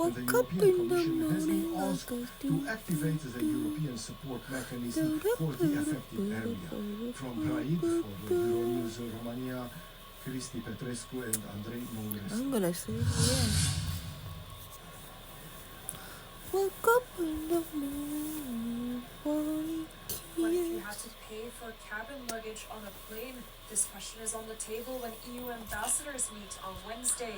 and the European Commission has been asked to activate the European support mechanism for the affected area. From Praid, for Euronews Romania, Cristi Petrescu and Andrei Moures. I'm gonna say it again. Woke up in the morning, What if you had to pay for cabin luggage on a plane? This question is on the table when EU ambassadors meet on Wednesday.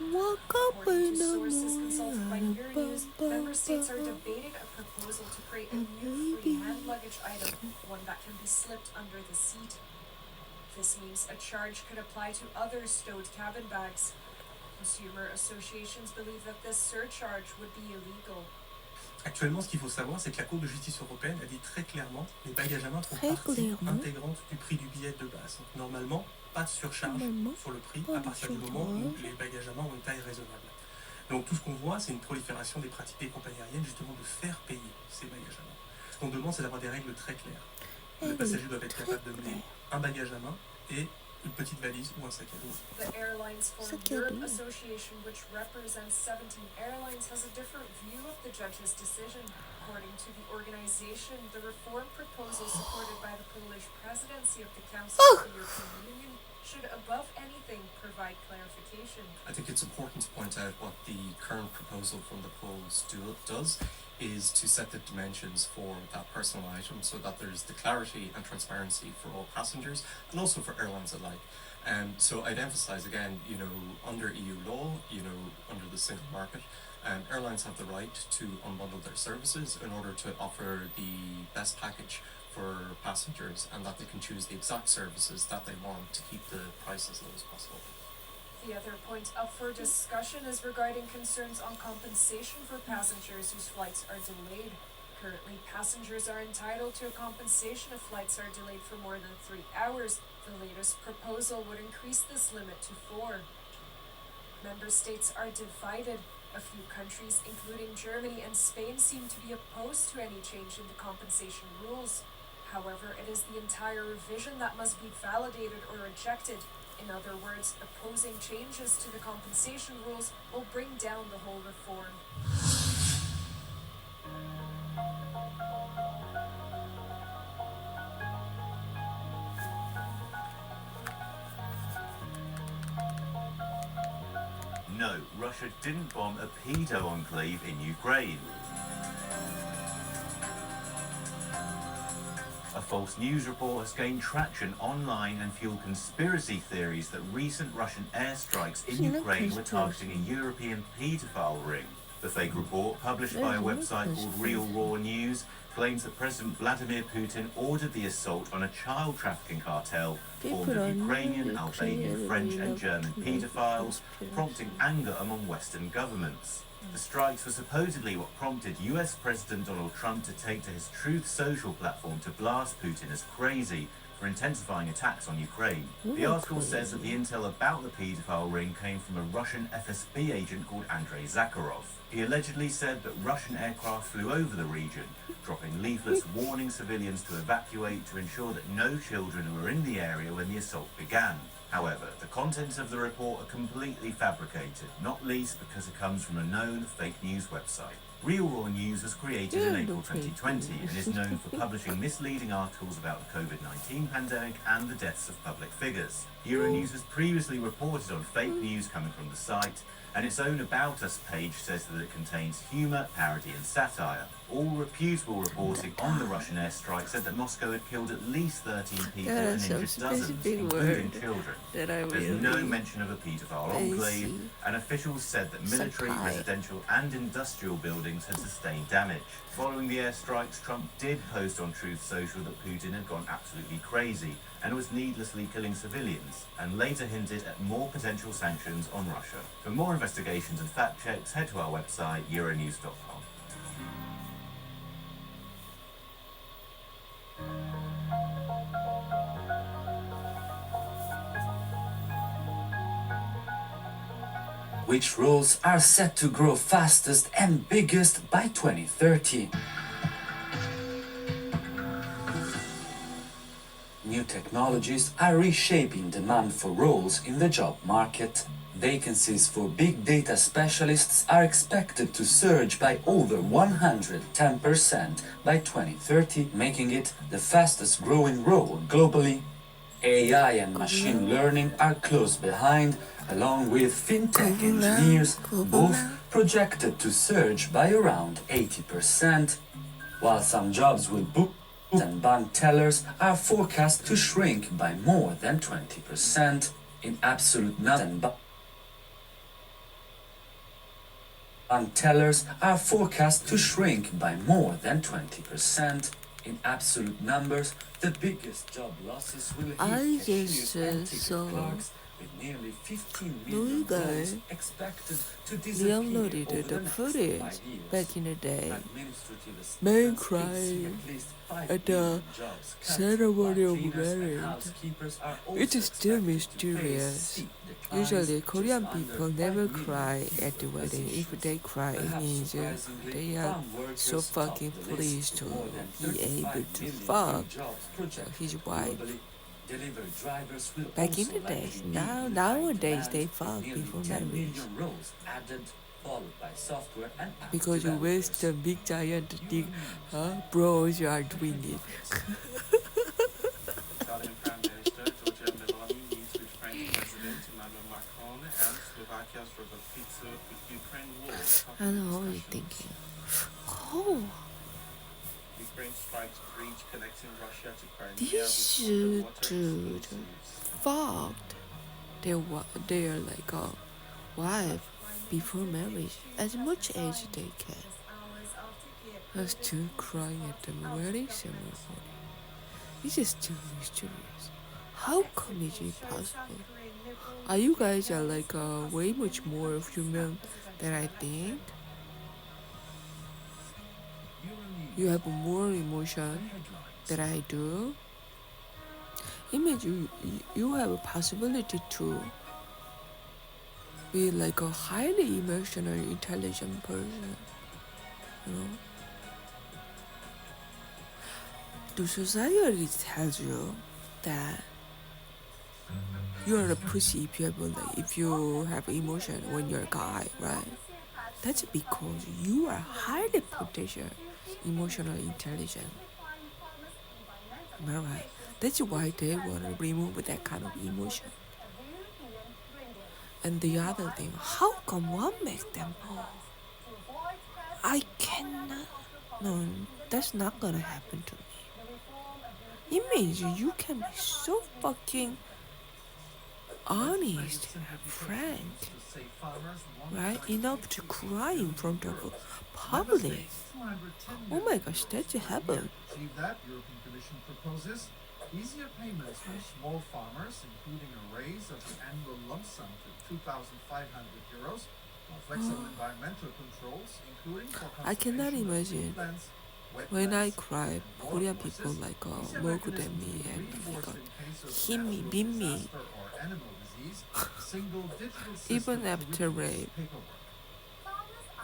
woke up According in to the sources consulted by morning. Euronews, member states are debating a proposal to create a new free hand luggage item, one that can be slipped under the seat. This means a charge could apply to other stowed cabin bags. Consumer associations believe that this surcharge would be illegal. Actuellement, ce qu'il faut savoir, c'est que la Cour de justice européenne a dit très clairement que les bagages à main font partie intégrante du prix du billet de base. Donc normalement, pas de surcharge sur le prix à partir du moment où les bagages à main ont une taille raisonnable. Donc tout ce qu'on voit, c'est une prolifération des pratiques des compagnies aériennes justement de faire payer ces bagages à main. Ce qu'on demande, c'est d'avoir des règles très claires. Les passagers doivent être capables de mener un bagage à main et une petite valise ou un sac à dos. The Airlines for Europe Association, which represents 17 airlines, has a different view of the judge's decision. According to the organization, the reform proposal supported by the Polish presidency of the Council of the European Union should, above anything, provide clarification. I think it's important to point out what the current proposal from the Poles does is to set the dimensions for that personal item so that there's the clarity and transparency for all passengers and also for airlines alike. So I'd emphasize again, under EU law, under the single market, airlines have the right to unbundle their services in order to offer the best package for passengers and that they can choose the exact services that they want to keep the price as low as possible. The other point up for discussion is regarding concerns on compensation for passengers whose flights are delayed. Currently, passengers are entitled to a compensation if flights are delayed for more than 3 hours. The latest proposal would increase this limit to 4. Member states are divided. A few countries, including Germany and Spain, seem to be opposed to any change in the compensation rules. However, it is the entire revision that must be validated or rejected. In other words, opposing changes to the compensation rules will bring down the whole reform. No, Russia didn't bomb a pedo enclave in Ukraine. A false news report has gained traction online and fueled conspiracy theories that recent Russian airstrikes in Ukraine were targeting a European paedophile ring. The fake report, published by a website called Real Raw News, claims that President Vladimir Putin ordered the assault on a child trafficking cartel formed of Ukrainian, Albanian, French and German paedophiles, prompting anger among Western governments. The strikes were supposedly what prompted US President Donald Trump to take to his Truth Social platform to blast Putin as crazy for intensifying attacks on Ukraine. The article says that the intel about the paedophile ring came from a Russian FSB agent called Andrei Zakharov. He allegedly said that Russian aircraft flew over the region, dropping leaflets warning civilians to evacuate to ensure that no children were in the area when the assault began. However, the contents of the report are completely fabricated, not least because it comes from a known fake news website. Real Raw News was created in April 2020 and is known for publishing misleading articles about the COVID-19 pandemic and the deaths of public figures. Euronews has previously reported on fake news coming from the site, and its own About Us page says that it contains humour, parody and satire. All reputable reporting on the Russian airstrike said that Moscow had killed at least 13 people and injured dozens, including children. There's no mention of a paedophile enclave, and officials said that military, residential and industrial buildings had sustained damage. Following the airstrikes, Trump did post on Truth Social that Putin had gone absolutely crazy and was needlessly killing civilians, and later hinted at more potential sanctions on Russia. For more investigations and fact checks, head to our website, Euronews.com. Which roles are set to grow fastest and biggest by 2030? New technologies are reshaping demand for roles in the job market. Vacancies for big data specialists are expected to surge by over 110% by 2030, making it the fastest growing role globally. AI and machine learning are close behind, along with fintech engineers, both projected to surge by around 80%, while some jobs with books and bank tellers are forecast to shrink by more than 20% in absolute numbers. Bank tellers are forecast to shrink by more than 20%. In absolute numbers, the biggest job losses will hit cashiers and ticket clerks, with nearly 15 million roles expected to disappear Re-uploaded over the the next footage 5 years. back in the day. Administrative Man assistants crying could see at least 5 at the million jobs cut, ceremony while of cleaners and marriage. housekeepers are also It is still expected to face mysterious. steep declines Usually, just Korean under people 5 never million cry at the fewer wedding. If positions. they cry, it Perhaps means surprisingly, they are farm workers so fucking top the list, pleased to with more than be 35 able to million fuck new jobs projected his wife. globally. Delivery drivers will Back in also the likely days, be now in high nowadays demand, they with fuck nearly before 10 marriage million roles added, followed by software and app because you wish developers. the big giant dick, bros, you are doing it. Italian Prime Minister Giorgia Meloni meets with French President Emmanuel Macron and Slovakia's Robert Fico with Ukraine war. I know what you're thinking. Oh, Ukraine strikes bridge connecting Russia to Crimea this with underwater dude explosives. fucked their like a wife before marriage as much as they can. I was still crying at the wedding ceremony. This is still mysterious. How come is it possible? Are you guys are like way much more human than I think? You have more emotion than I do. Imagine you have a possibility to be like a highly emotional, intelligent person. You know? The society tells you that you are a pussy if you have emotion when you're a guy, right? That's because you are highly potential, emotional intelligent. Am I right? That's why they want to remove that kind of emotion. And the other thing, how come what makes them I cannot. No, that's not gonna happen to me. It means you can be so fucking honest and frank, right? Enough to cry in front of a public. Oh my gosh, that's heaven. Achieve that, European Commission proposes easier payments for small farmers, including a raise of the annual lump sum to €2,500, flexible environmental controls, including for I cannot imagine when I cry, Korean people like look at me and like hit me, beat me. Even after rape.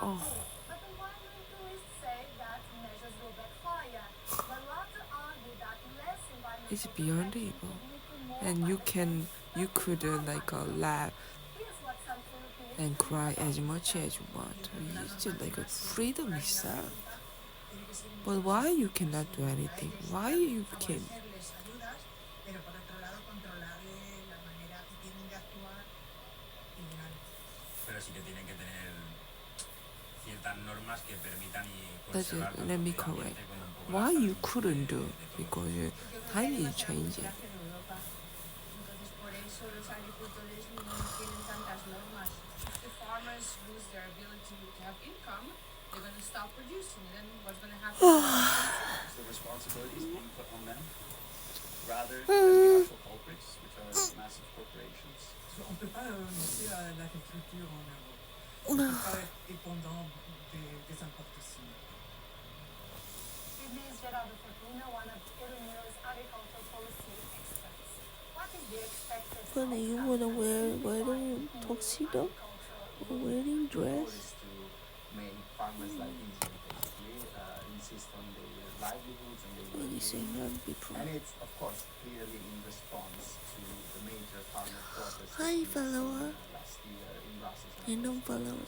Oh. It's beyond evil, and you could laugh and cry as much as you want. It's just like a freedom itself. But why you cannot do anything? Why you can? That's it. Let me correct. Why you couldn't do? Because time is changing. Farmers lose their ability to have income, they're going to stop producing. Then what's going to happen? The responsibility is being put on them rather than the actual culprits, which are massive corporations. On ne peut pas lancer l'agriculture en Europe. On ne peut pas être dépendant des importations. Ms. Geraldo Fortuna, one of Euronews agricultural policy experts. What is the expected Funny, you wanna wear wedding tuxedo or wedding dress? Is to make farmers like easier, basically, insist on their livelihoods and their What is it? Young people. and it's of course clearly in response to the major farmer protests Hi, that we've seen follower. in the last pasti in Brussels. I don't follow.